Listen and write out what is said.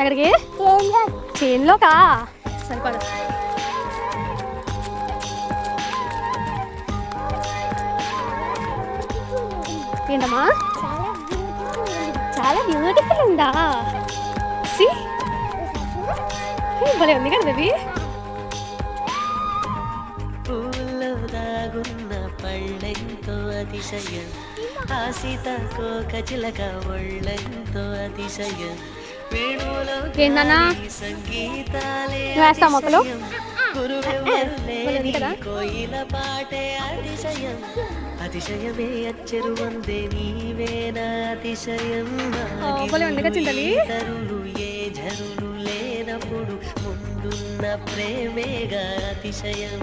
ఎక్కడికి? చేన్లోకా? సరిపడు. ఏంటమ్మా? చాలా బ్యూటిఫుల్ ఉందా? భలే ఉంది కదా బేబీ. పూల్లో దాగున్న పళ్ళెంతో అతిశయం, ఆ సీతాకోక చిలక ఒళ్ళెంతో అతిశయం, వేణువులో సంగీతాలే అతిశయం, గురువెవ్వరులేని కోయిల పాటే అతిశయం, అతిశయమే అచ్చరు వందే నీవేనా అతిశయం, తరులు ఏ జరులు లేనప్పుడు ముందున్న ప్రేమేగా అతిశయం.